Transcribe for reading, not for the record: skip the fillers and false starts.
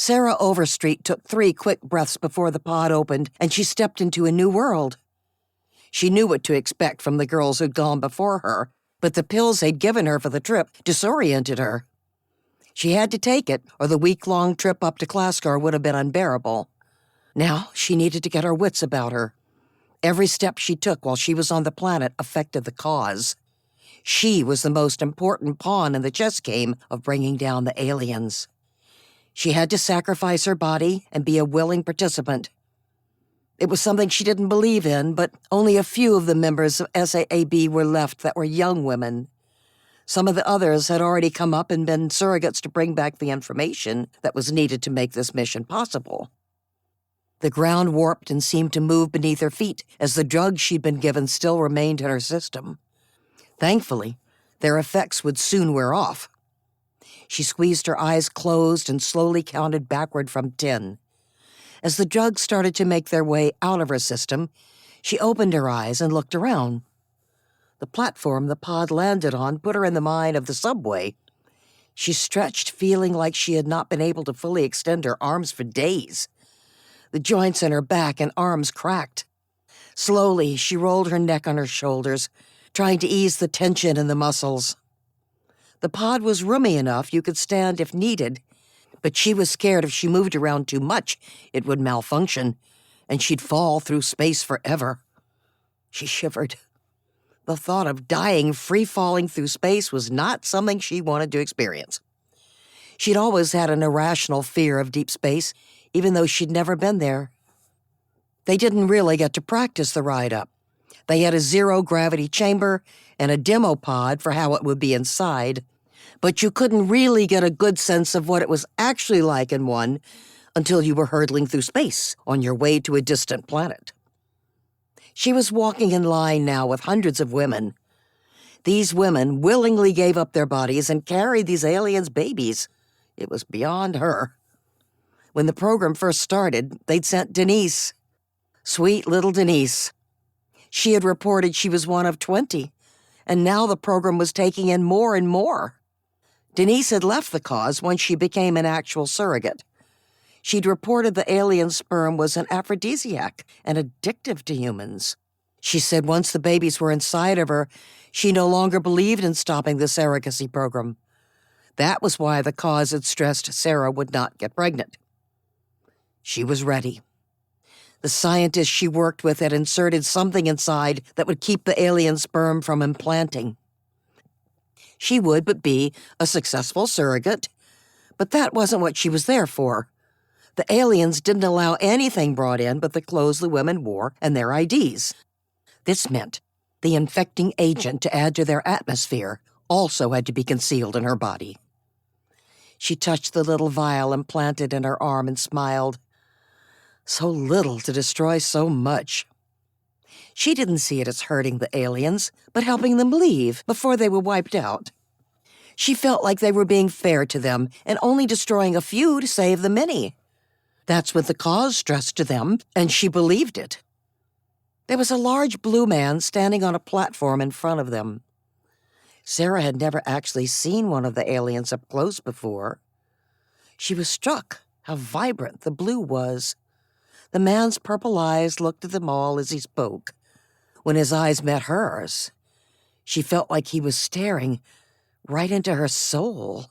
Sarah Overstreet took 3 quick breaths before the pod opened, and she stepped into a new world. She knew what to expect from the girls who'd gone before her, but the pills they'd given her for the trip disoriented her. She had to take it, or the week-long trip up to Klaskian would have been unbearable. Now she needed to get her wits about her. Every step she took while she was on the planet affected the cause. She was the most important pawn in the chess game of bringing down the aliens. She had to sacrifice her body and be a willing participant. It was something she didn't believe in, but only a few of the members of SAAB were left that were young women. Some of the others had already come up and been surrogates to bring back the information that was needed to make this mission possible. The ground warped and seemed to move beneath her feet as the drugs she'd been given still remained in her system. Thankfully, their effects would soon wear off. She squeezed her eyes closed and slowly counted backward from 10. As the drugs started to make their way out of her system, she opened her eyes and looked around. The platform the pod landed on put her in the mind of the subway. She stretched, feeling like she had not been able to fully extend her arms for days. The joints in her back and arms cracked. Slowly, she rolled her neck on her shoulders, trying to ease the tension in the muscles. The pod was roomy enough you could stand if needed, but she was scared if she moved around too much, it would malfunction, and she'd fall through space forever. She shivered. The thought of dying free-falling through space was not something she wanted to experience. She'd always had an irrational fear of deep space, even though she'd never been there. They didn't really get to practice the ride up. They had a zero-gravity chamber and a demo pod for how it would be inside, but you couldn't really get a good sense of what it was actually like in one until you were hurtling through space on your way to a distant planet. She was walking in line now with hundreds of women. These women willingly gave up their bodies and carried these aliens' babies. It was beyond her. When the program first started, they'd sent Denise. Sweet little Denise. She had reported she was one of 20, and now the program was taking in more and more. Denise had left the cause once she became an actual surrogate. She'd reported the alien sperm was an aphrodisiac and addictive to humans. She said once the babies were inside of her, she no longer believed in stopping the surrogacy program. That was why the cause had stressed Sarah would not get pregnant. She was ready. The scientists she worked with had inserted something inside that would keep the alien sperm from implanting. She would but be a successful surrogate, but that wasn't what she was there for. The aliens didn't allow anything brought in but the clothes the women wore and their IDs. This meant the infecting agent to add to their atmosphere also had to be concealed in her body. She touched the little vial implanted in her arm and smiled. So little to destroy so much. She didn't see it as hurting the aliens, but helping them leave before they were wiped out. She felt like they were being fair to them and only destroying a few to save the many. That's what the cause stressed to them, and she believed it. There was a large blue man standing on a platform in front of them. Sarah had never actually seen one of the aliens up close before. She was struck how vibrant the blue was. The man's purple eyes looked at them all as he spoke. When his eyes met hers, she felt like he was staring right into her soul.